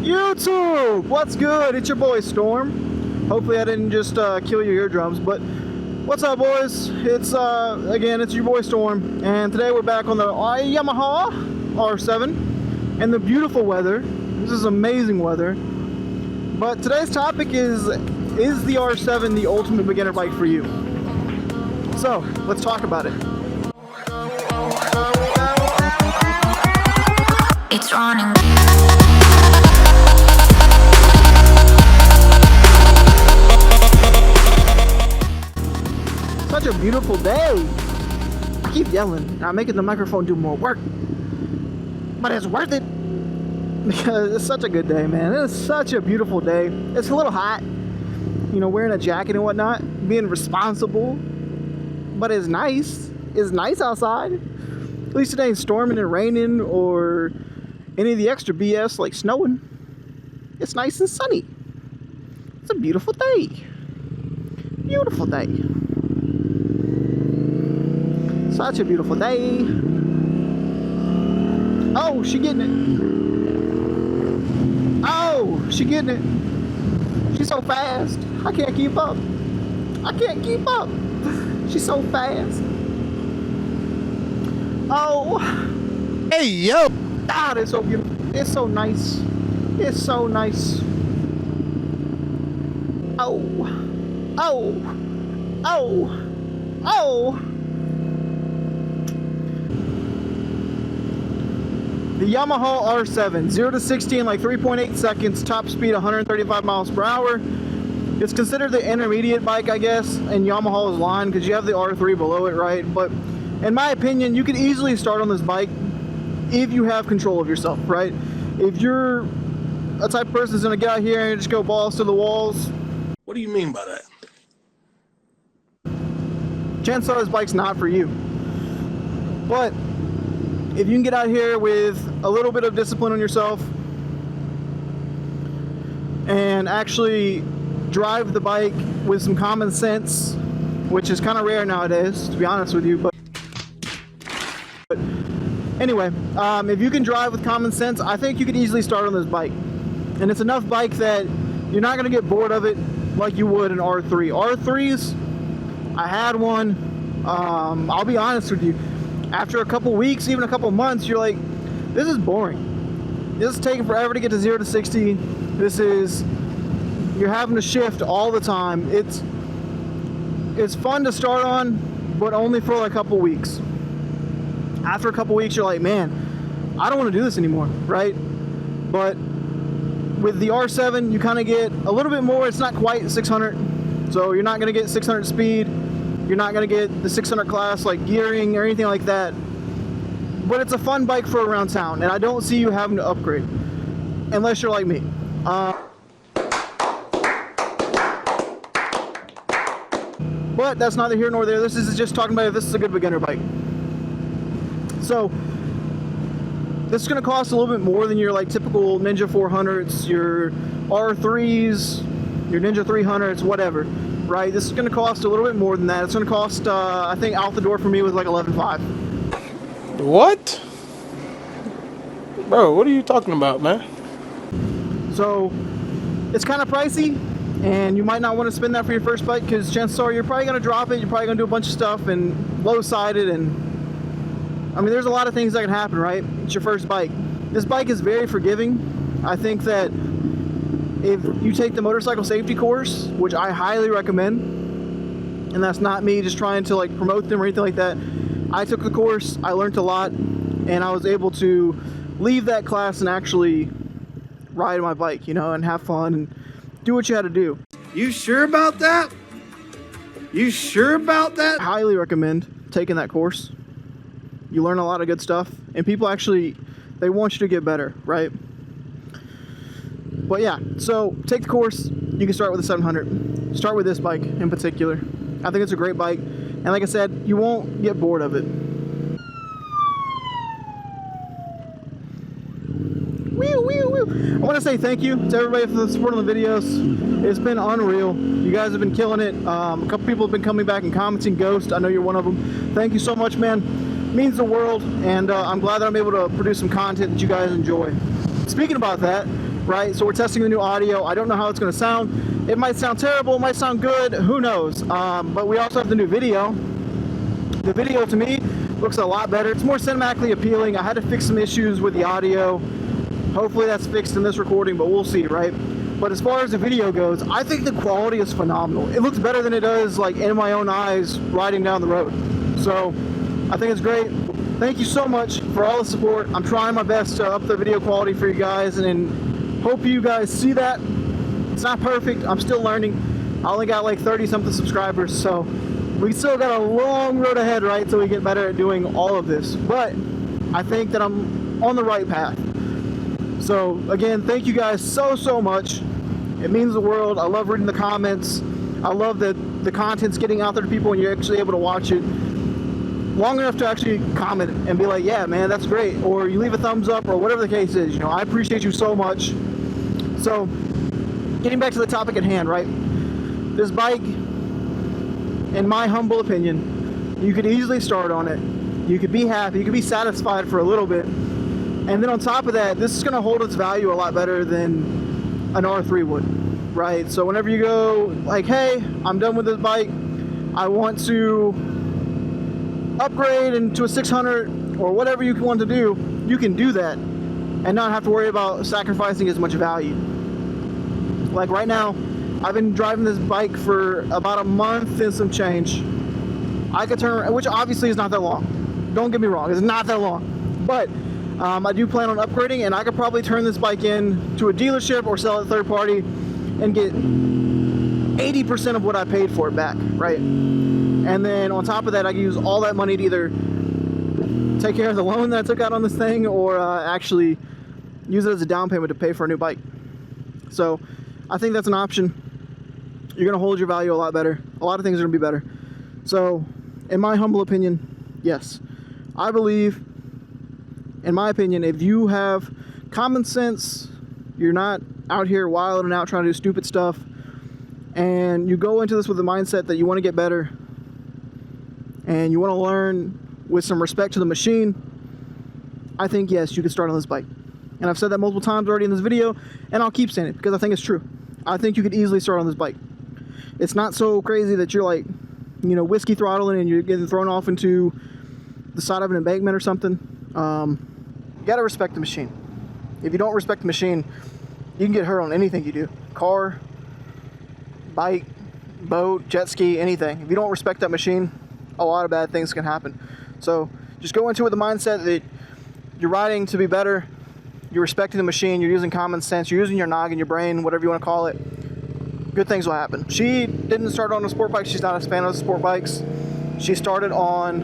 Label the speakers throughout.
Speaker 1: YouTube, what's good? It's your boy Storm. Hopefully I didn't just kill your eardrums, but what's up, boys? It's again, it's your boy Storm, and today we're back on the Yamaha R7 and the beautiful weather. This is amazing weather. But today's topic is the R7 the ultimate beginner bike for you? So let's talk about it.
Speaker 2: It's running.
Speaker 1: Such a beautiful day. I keep yelling. I'm making the microphone do more work, but it's worth it because it's such a good day, man. It's such a beautiful day. It's a little hot, you know, wearing a jacket and whatnot, being responsible, but it's nice. It's nice outside. At least it ain't storming and raining or any of the extra BS like snowing. It's nice and sunny. It's a beautiful day. Beautiful day. Such a beautiful day. Oh, she getting it. Oh, she getting it. She's so fast. I can't keep up. I can't keep up. She's so fast. Oh.
Speaker 3: Hey, yo.
Speaker 1: God, it's so beautiful. It's so nice. It's so nice. Oh. Oh. Oh. Oh. The Yamaha R7, 0 to 60 in like 3.8 seconds, top speed 135 miles per hour. It's considered the intermediate bike, I guess, in Yamaha's line because you have the R3 below it, right? But in my opinion, you could easily start on this bike if you have control of yourself, right? If you're a type of person that's gonna get out here and just go balls to the walls.
Speaker 3: What do you mean by that?
Speaker 1: Chances are this bike's not for you. But if you can get out here with a little bit of discipline on yourself and actually drive the bike with some common sense, which is kind of rare nowadays, to be honest with you, but anyway, if you can drive with common sense, I think you could easily start on this bike. And it's enough bike that you're not going to get bored of it like you would an R3. R3s, I had one, I'll be honest with you, after a couple weeks, even a couple months, you're like, this is boring. This is taking forever to get to 0 to 60. You're having to shift all the time. It's fun to start on, but only for like a couple weeks. After a couple weeks, you're like, man, I don't want to do this anymore, right? But with the R7, you kind of get a little bit more. It's not quite 600, so you're not going to get 600 speed. You're not going to get the 600 class like gearing or anything like that. But it's a fun bike for around town, and I don't see you having to upgrade unless you're like me. But that's neither here nor there. This is just talking about if this is a good beginner bike. So this is going to cost a little bit more than your like typical Ninja 400s, your R3s, your Ninja 300s, whatever. Right, this is going to cost a little bit more than that. It's going to cost, I think, out the door for me was like $11,500.
Speaker 3: What? Bro, what are you talking about, man?
Speaker 1: So, it's kind of pricey, and you might not want to spend that for your first bike because chances are you're probably going to drop it. You're probably going to do a bunch of stuff and low-sided, and I mean, there's a lot of things that can happen, right? It's your first bike. This bike is very forgiving. I think that if you take the motorcycle safety course, which I highly recommend, and that's not me just trying to like promote them or anything like that. I took the course, I learned a lot, and I was able to leave that class and actually ride my bike, you know, and have fun and do what you had to do.
Speaker 4: You sure about that? You sure about that?
Speaker 1: I highly recommend taking that course. You learn a lot of good stuff, and people actually, they want you to get better, right? But yeah, so take the course. You can start with a 700. Start with this bike in particular. I think it's a great bike. And like I said, you won't get bored of it. Woo, woo, woo. I want to say thank you to everybody for the support on the videos. It's been unreal. You guys have been killing it. A couple people have been coming back and commenting. Ghost, I know you're one of them. Thank you so much, man. It means the world. And I'm glad that I'm able to produce some content that you guys enjoy. Speaking about that, right? So we're testing the new audio. I don't know how it's going to sound. It might sound terrible, it might sound good, who knows. But we also have the new video. The video to me looks a lot better. It's more cinematically appealing. I had to fix some issues with the audio. Hopefully that's fixed in this recording, but we'll see, right? But as far as the video goes, I think the quality is phenomenal. It looks better than it does like in my own eyes riding down the road. So I think it's great. Thank you so much for all the support. I'm trying my best to up the video quality for you guys, and hope you guys see that. It's not perfect. I'm still learning. I only got like 30 something subscribers, so we still got a long road ahead, right, till we get better at doing all of this. But I think that I'm on the right path. So again, thank you guys so much. It means the world. I love reading the comments. I love that the content's getting out there to people and you're actually able to watch it long enough to actually comment and be like, yeah, man, that's great. Or you leave a thumbs up or whatever the case is. You know, I appreciate you so much. So getting back to the topic at hand, right? This bike, in my humble opinion, you could easily start on it. You could be happy. You could be satisfied for a little bit. And then on top of that, this is going to hold its value a lot better than an R3 would, right? So whenever you go like, hey, I'm done with this bike, I want to upgrade into a 600 or whatever you want to do, you can do that and not have to worry about sacrificing as much value. Like right now, I've been driving this bike for about a month and some change. I could turn around, which obviously is not that long. Don't get me wrong, it's not that long. But I do plan on upgrading, and I could probably turn this bike in to a dealership or sell it third party and get 80% of what I paid for it back, right? And then on top of that, I can use all that money to either take care of the loan that I took out on this thing or actually use it as a down payment to pay for a new bike. So I think that's an option. You're going to hold your value a lot better. A lot of things are going to be better. So in my humble opinion, yes, I believe, in my opinion, if you have common sense, you're not out here wilding out trying to do stupid stuff, and you go into this with the mindset that you want to get better and you want to learn with some respect to the machine, I think, yes, you can start on this bike. And I've said that multiple times already in this video, and I'll keep saying it because I think it's true. I think you could easily start on this bike. It's not so crazy that you're like, you know, whiskey throttling and you're getting thrown off into the side of an embankment or something. You gotta respect the machine. If you don't respect the machine, you can get hurt on anything you do. Car, bike, boat, jet ski, anything. If you don't respect that machine, a lot of bad things can happen. So just go into it with the mindset that you're riding to be better, you're respecting the machine, you're using common sense, you're using your noggin, your brain, whatever you want to call it. Good things will happen. She didn't start on a sport bike. She's not a fan of sport bikes. She started on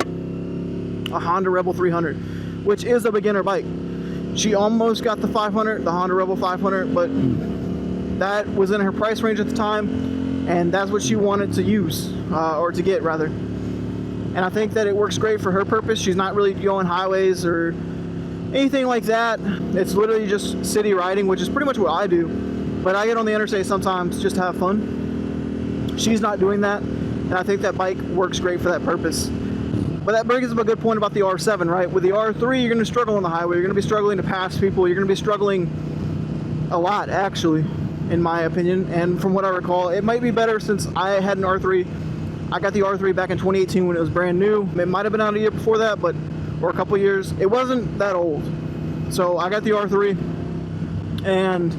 Speaker 1: a Honda Rebel 300, which is a beginner bike. She almost got the 500, the Honda Rebel 500, but that was in her price range at the time, and that's what she wanted to use, or to get rather. And I think that it works great for her purpose. She's not really going highways or anything like that. It's literally just city riding, which is pretty much what I do. But I get on the interstate sometimes just to have fun. She's not doing that, and I think that bike works great for that purpose. But that brings up a good point about the R7, right? With the R3, you're going to struggle on the highway. You're going to be struggling to pass people. You're going to be struggling a lot, actually, in my opinion. And from what I recall, it might be better since I had an R3. I got the R3 back in 2018 when it was brand new. It might have been out a year before that, but or a couple years. It wasn't that old. So I got the R3, and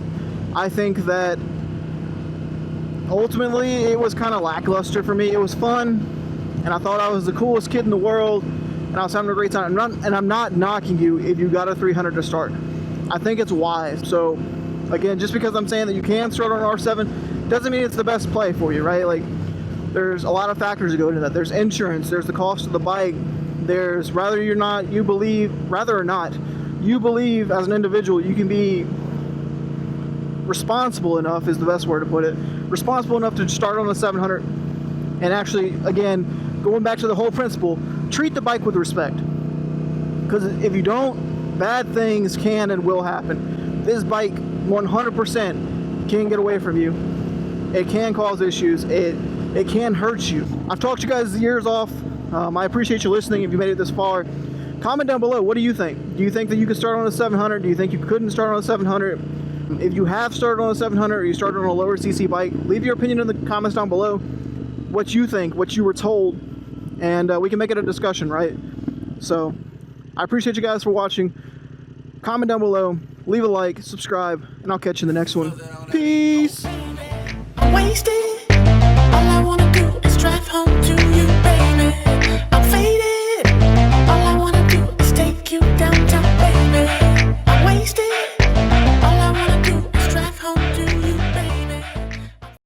Speaker 1: I think that ultimately it was kind of lackluster for me. It was fun, and I thought I was the coolest kid in the world, and I was having a great time. I'm not knocking you if you got a 300 to start. I think it's wise. So again, just because I'm saying that you can start on an R7 doesn't mean it's the best play for you, right? Like, there's a lot of factors that go into that. There's insurance, there's the cost of the bike, there's rather or not you believe as an individual you can be responsible enough, is the best word to put it, responsible enough to start on a 700 and actually, again, going back to the whole principle, treat the bike with respect. Because if you don't, bad things can and will happen. This bike 100% can get away from you. It can cause issues. It can hurt you. I've talked you guys' ears off. I appreciate you listening if you made it this far. Comment down below, what do you think? Do you think that you could start on a 700? Do you think you couldn't start on a 700? If you have started on a 700 or you started on a lower CC bike, leave your opinion in the comments down below. What you think, what you were told, and we can make it a discussion, right? So I appreciate you guys for watching. Comment down below, leave a like, subscribe, and I'll catch you in the next one. Peace.
Speaker 2: I'm wasted. All I wanna do is drive home to you, baby. I'm faded.